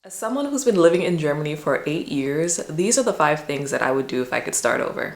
As someone who's been living in Germany for 8 years, these are the 5 things that I would do if I could start over.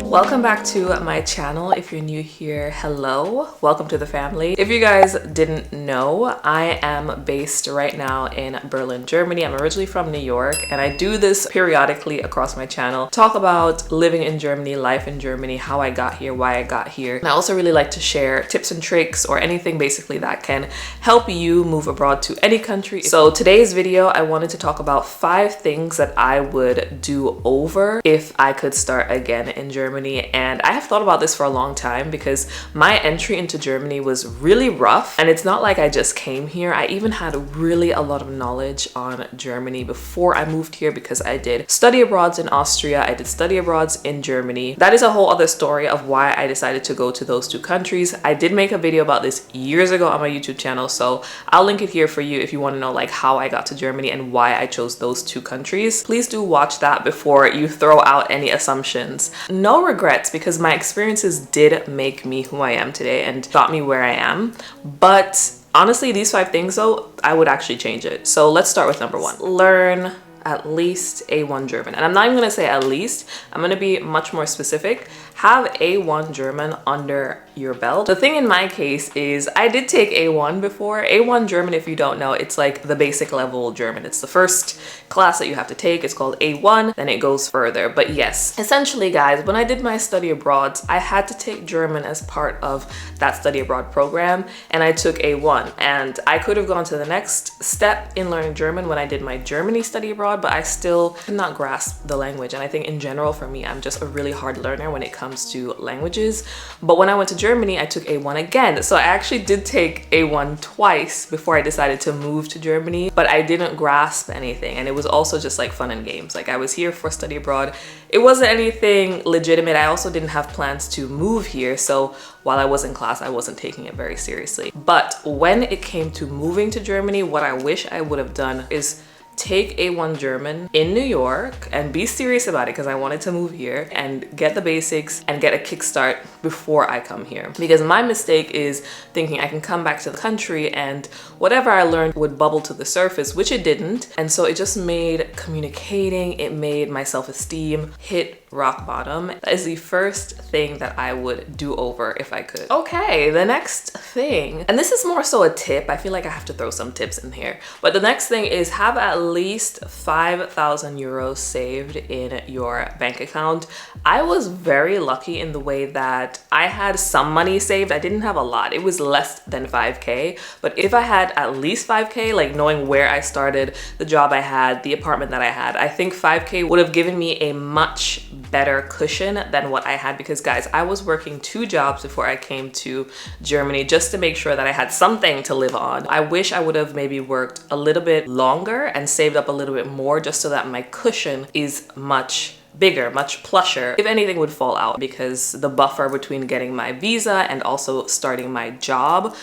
Welcome back to my channel. If you're new here, hello, welcome to the family. If you guys didn't know, I am based right now in Berlin, Germany. I'm originally from New York, and I do this periodically across my channel. Talk about living in Germany, life in Germany, how I got here, why I got here. And I also really like to share tips and tricks or anything basically that can help you move abroad to any country. So today's video, I wanted to talk about 5 things that I would do over if I could start again in Germany. And I have thought about this for a long time because my entry into Germany was really rough, and it's not like I just came here. I even had really a lot of knowledge on Germany before I moved here because I did study abroads in Austria, I did study abroads in Germany. That is a whole other story of why I decided to go to those 2 countries. I did make a video about this years ago on my YouTube channel, so I'll link it here for you if you want to know like how I got to Germany and why I chose those 2 countries. Please do watch that before you throw out any assumptions. No regrets, because my experiences did make me who I am today and got me where I am. But honestly, these 5 things though, I would actually change it. So let's start with number 1. Learn at least A1 German. And I'm not even gonna say at least, I'm gonna be much more specific. Have A1 German under your belt. The thing in my case is I did take A1 before. A1 German, if you don't know, it's like the basic level German. It's the first class that you have to take. It's called A1, then it goes further. But yes, essentially guys, when I did my study abroad, I had to take German as part of that study abroad program, and I took A1. And I could have gone to the next step in learning German when I did my Germany study abroad, but I still could not grasp the language. And I think in general for me, I'm just a really hard learner when it comes to languages. But when I went to Germany, I took A1 again. So I actually did take A1 twice before I decided to move to Germany, but I didn't grasp anything. And it was also just like fun and games. Like I was here for study abroad. It wasn't anything legitimate. I also didn't have plans to move here. So while I was in class, I wasn't taking it very seriously. But when it came to moving to Germany, what I wish I would have done is take A1 German in New York and be serious about it, because I wanted to move here and get the basics and get a kickstart before I come here. Because my mistake is thinking I can come back to the country and whatever I learned would bubble to the surface, which it didn't. And so it just made communicating, it made my self-esteem hit rock bottom. That is the first thing that I would do over if I could. Okay, the next thing, and this is more so a tip. I feel like I have to throw some tips in here. But the next thing is have at least 5,000 euros saved in your bank account. I was very lucky in the way that I had some money saved. I didn't have a lot. It was less than 5K. But if I had at least 5K, like knowing where I started, the job I had, the apartment that I had, I think 5K would have given me a much better cushion than what I had, because guys, I was working 2 jobs before I came to Germany just to make sure that I had something to live on. I wish I would have maybe worked a little bit longer and saved up a little bit more just so that my cushion is much bigger, much plusher if anything would fall out, because the buffer between getting my visa and also starting my job,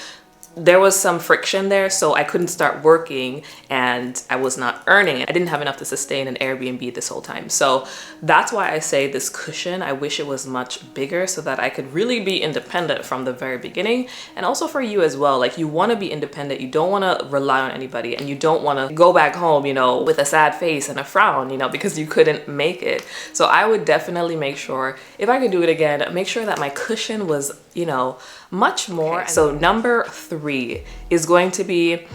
there was some friction there, so I couldn't start working and I was not earning it. I didn't have enough to sustain an Airbnb this whole time. So that's why I say this cushion, I wish it was much bigger so that I could really be independent from the very beginning. And also for you as well, like you want to be independent, you don't want to rely on anybody, and you don't want to go back home, you know, with a sad face and a frown, you know, because you couldn't make it. So I would definitely make sure, if I could do it again, make sure that my cushion was, you know, much more. Okay. So number 3 is going to be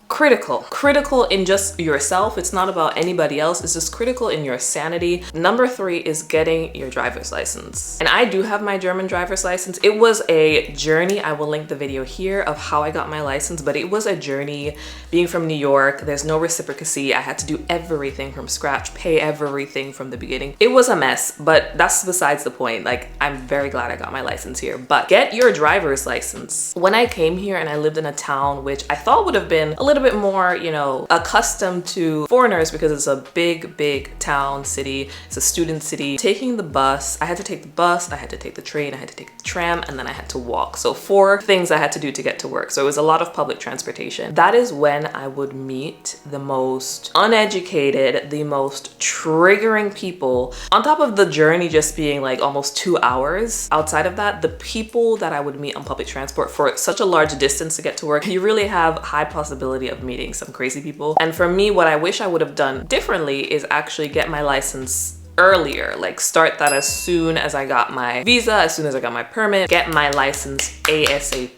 critical in just yourself. It's not about anybody else. It's just critical in your sanity. Number 3 is getting your driver's license. And I do have my German driver's license. It was a journey. I will link the video here of how I got my license, but it was a journey. Being from New York, there's no reciprocity. I had to do everything from scratch, pay everything from the beginning. It was a mess, but that's besides the point. Like, I'm very glad I got my license here. But get your driver's license. When I came here and I lived in a town which I thought would have been a little bit more, you know, accustomed to foreigners, because it's a big town, city. It's a student city. Taking the bus, I had to take the bus, I had to take the train, I had to take the tram, and then I had to walk. So 4 things I had to do to get to work. So it was a lot of public transportation. That is when I would meet the most uneducated, the most triggering people. On top of the journey just being like almost 2 hours, outside of that, the people that I would meet on public transport for such a large distance to get to work, you really have high possibility of meeting some crazy people. And for me, what I wish I would have done differently is actually get my license earlier, like start that as soon as I got my visa, as soon as I got my permit, get my license ASAP.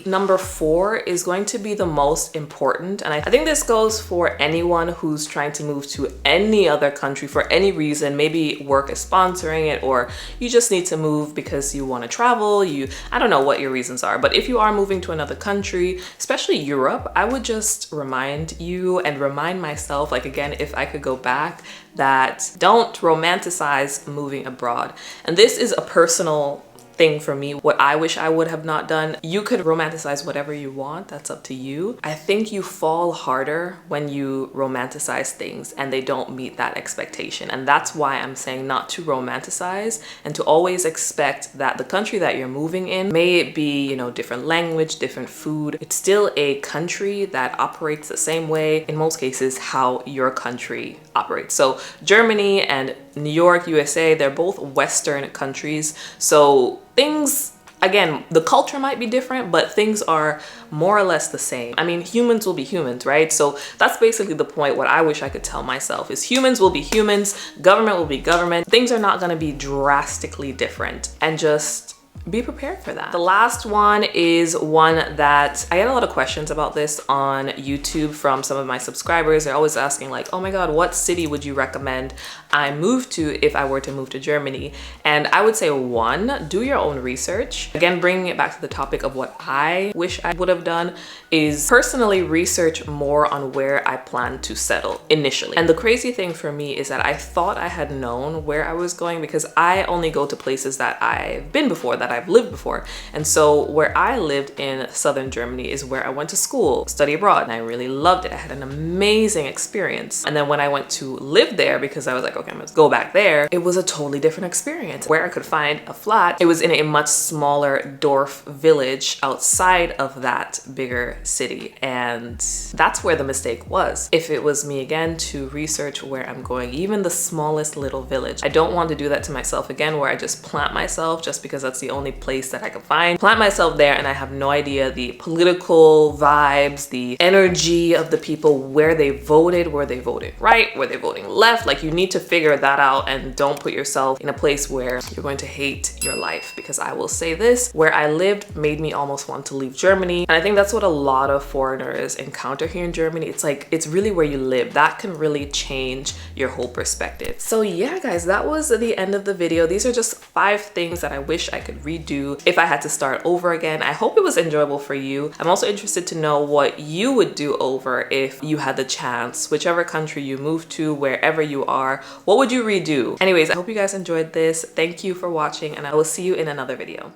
Number 4 is going to be the most important, and I think this goes for anyone who's trying to move to any other country for any reason. Maybe work is sponsoring it, or you just need to move because you want to travel. I don't know what your reasons are, but if you are moving to another country, especially Europe, I would just remind you and remind myself, like again, if I could go back, that don't romanticize moving abroad. And this is a personal thing for me, what I wish I would have not done. You could romanticize whatever you want, that's up to you. I think you fall harder when you romanticize things and they don't meet that expectation. And that's why I'm saying not to romanticize and to always expect that the country that you're moving in, may it be, you know, different language, different food, it's still a country that operates the same way, in most cases, how your country operates. So Germany and New York, USA, they're both Western countries. So things, again, the culture might be different, but things are more or less the same. I mean, humans will be humans, right? So that's basically the point. What I wish I could tell myself is humans will be humans, government will be government. Things are not going to be drastically different, and just be prepared for that. The last one is one that I get a lot of questions about this on YouTube from some of my subscribers. They're always asking like, oh my God, what city would you recommend I move to if I were to move to Germany? And I would say 1, do your own research. Again, bringing it back to the topic of what I wish I would have done is personally research more on where I plan to settle initially. And the crazy thing for me is that I thought I had known where I was going because I only go to places that I've been before, that I've lived before. And so where I lived in southern Germany is where I went to school, study abroad, and I really loved it. I had an amazing experience. And then when I went to live there, because I was like, okay, I'm gonna go back there, it was a totally different experience. Where I could find a flat, it was in a much smaller Dorf village outside of that bigger city. And that's where the mistake was. If it was me again to research where I'm going, even the smallest little village, I don't want to do that to myself again, where I just plant myself just because that's the only place that I can find. Plant myself there and I have no idea the political vibes, the energy of the people, where they voted, were they voting right, were they voting left? Like, you need to figure that out, and don't put yourself in a place where you're going to hate your life. Because I will say this, where I lived made me almost want to leave Germany. And I think that's what a lot of foreigners encounter here in Germany. It's like, it's really where you live that can really change your whole perspective. So yeah, guys, that was the end of the video. These are just 5 things that I wish I could redo if I had to start over again. I hope it was enjoyable for you. I'm also interested to know what you would do over if you had the chance, whichever country you move to, wherever you are, what would you redo? Anyways, I hope you guys enjoyed this. Thank you for watching, and I will see you in another video.